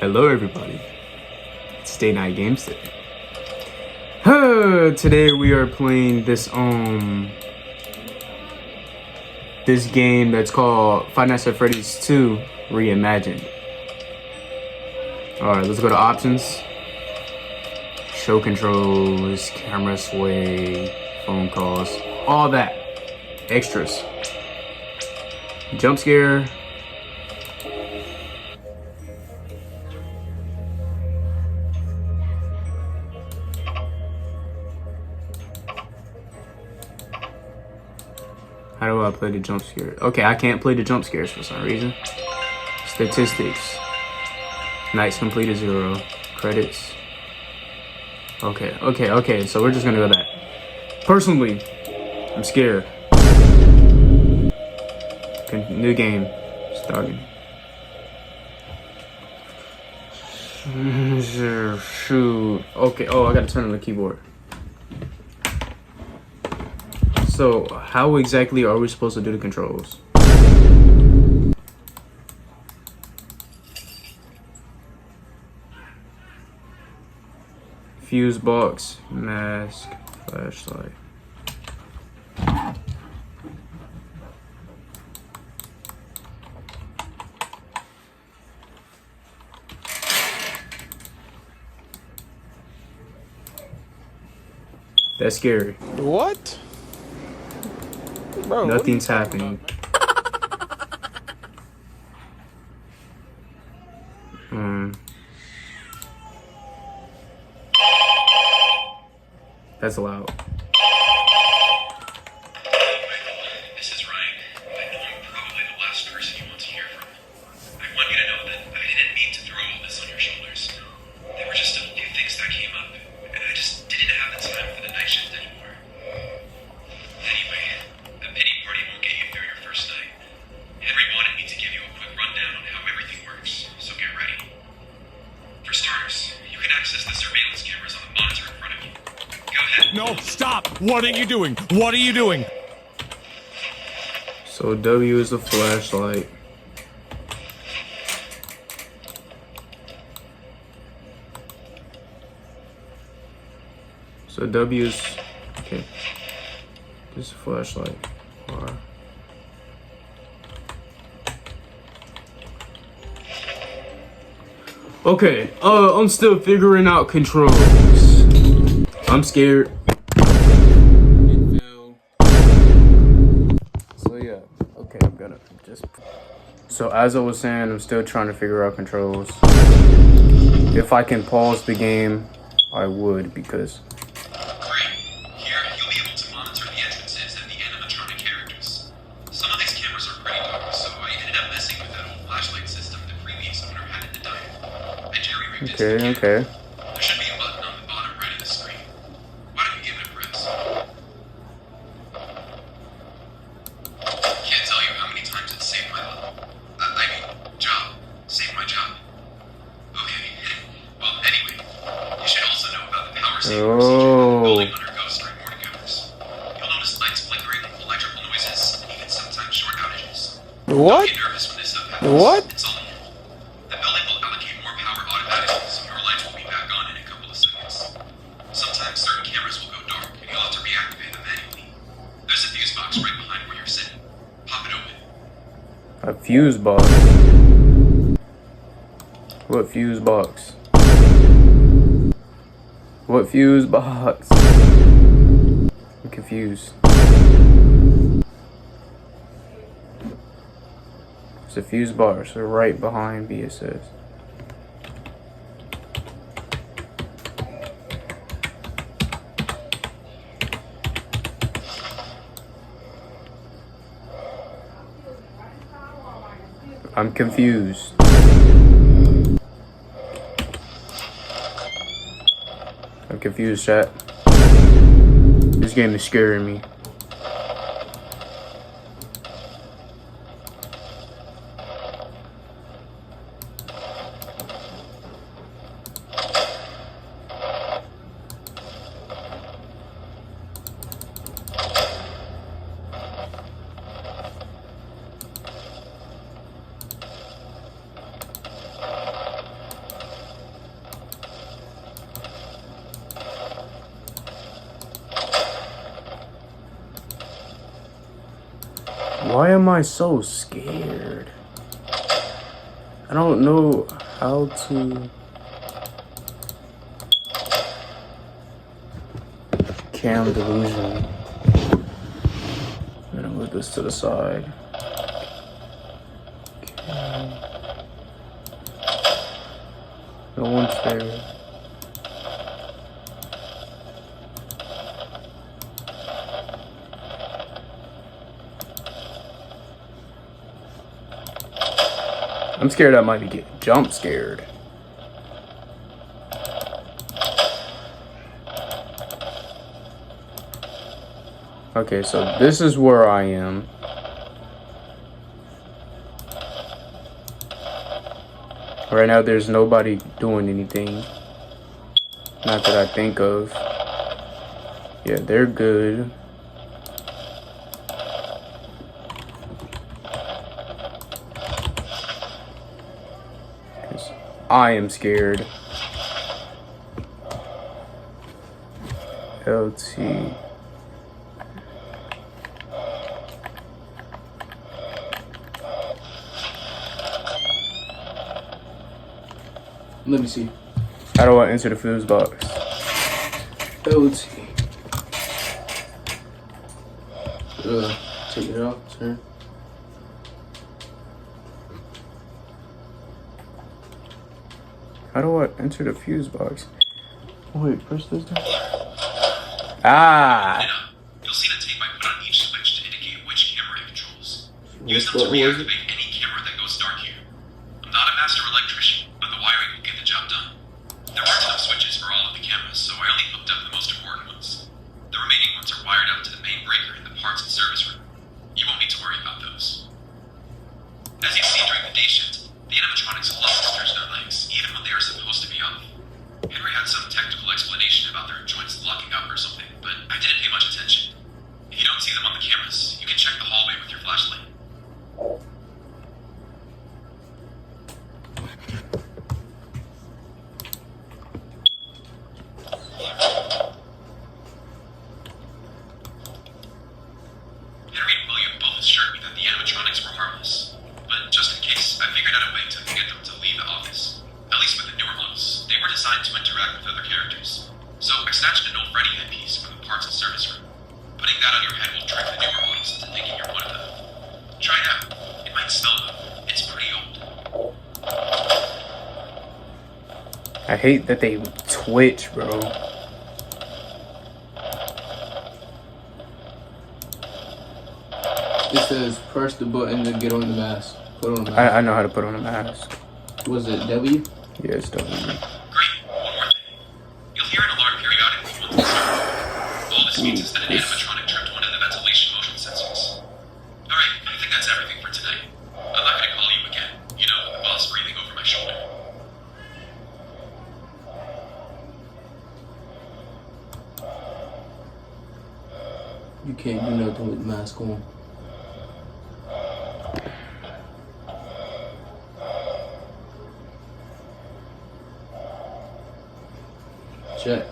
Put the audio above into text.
Hello everybody, it's Day Night Games today. Today we are playing this game that's called Five Nights at Freddy's 2 Reimagined. Alright, let's go to options. Show controls, camera sway, phone calls, all that. Extras. Jump scare. How do I play the jump scare? Okay, I can't play the jump scares for some reason. Statistics. Nights completed 0. Credits. Okay, so we're just gonna go back. Personally, I'm scared. New game. Starting. Shoot. Okay, oh, I gotta turn on the keyboard. So, how exactly are we supposed to do the controls? Fuse box, mask, flashlight. That's scary. What? Bro, Nothing's happening. That's loud. This is Ryan. I know I'm probably the last person you want to hear from. I want you to know that I didn't mean to throw all this on your shoulders. There were just a few things that came up, and I just didn't have the time for the night shift anymore. Anyway, the pity party won't get you through your first night. Henry wanted me to give you a quick rundown on how everything works, so get ready. For starters, you can access the surveillance cameras on the monitor in front of you. Go ahead. no, stop! What are you doing? What are you doing? So W is the flashlight. So W is okay. This is a flashlight. R. Okay, I'm still figuring out controls. I'm scared. So yeah, okay, I'm gonna just. So as I was saying, I'm still trying to figure out controls. If I can pause the game, I would, because. Great. Here, you'll be able to monitor the entrances and the animatronic characters. Some of these cameras are pretty dark, so I ended up messing with that old flashlight system the previous owner had in the diner. I jerry-rigged it to the camera. Okay. There should be a button on the bottom right of the screen. Why don't you give it a press? Can't tell you how many times it saved my life. I mean, job. Saved my job. Okay. Well, anyway, you should also know about the power saving procedure that the building undergoes during morning hours. You'll notice lights flickering, electrical noises, and even sometimes short outages. What? Don't get nervous when this stuff happens. What? It's all normal. The building will allocate more power automatically, so your lights will be back on in a couple of seconds. Sometimes certain cameras will go dark, and you'll have to reactivate them manually. There's a fuse box right behind where you're sitting. Pop it open. A fuse box. What fuse box? What fuse box? I'm confused. It's a fuse box right behind BSS. I'm confused. I'm confused, chat. This game is scaring me. Why am I so scared? I don't know how to... Cam delusion. I'm gonna move this to the side. Cam. No one's there. I'm scared I might be getting jump scared. Okay, so this is where I am. Right now, there's nobody doing anything. Not that I think of. Yeah, they're good. I am scared. LT. Let me see. How do I enter the fuse box? LT. Take it out, sir. How do I enter the fuse box? Wait, press this down. Ah! You'll see the tape I put on each switch to indicate which camera it controls. Use them to reactivate any camera that goes dark here. I'm not a master electrician, but the wiring will get the job done. There aren't enough switches for all of the cameras, so I only hooked up the most important ones. The remaining ones are wired up to the main breaker in the parts and service room. You won't need to worry about those. As you see during the day shift, the animatronics love to stretch their legs, even when they are supposed to be off. Henry had some technical explanation about their joints locking up or something, but I didn't pay much attention. If you don't see them on the cameras, you can check the hallway with your flashlight. Henry and William both assured me that the animatronics were harmless, but just in case, I figured out a way to get them to leave the office. At least with the newer models, they were designed to interact with other characters. So I snatched an old Freddy headpiece from the parts and service room. Putting that on your head will trick the newer models into thinking you're one of them. Try it out. It might still though. It's pretty old. I hate that they twitch, bro. It says press the button to get on the mask. Put on the mask. I know how to put on a mask. Was it W? Yeah, it's W. Great. One more thing. You'll hear an alarm periodically once it's started. All this means is that an animatronic tripped one of the ventilation motion sensors. Alright, I think that's everything for tonight. I'm not gonna call you again. You know, the boss breathing over my shoulder. You can't do nothing with the mask on. Check.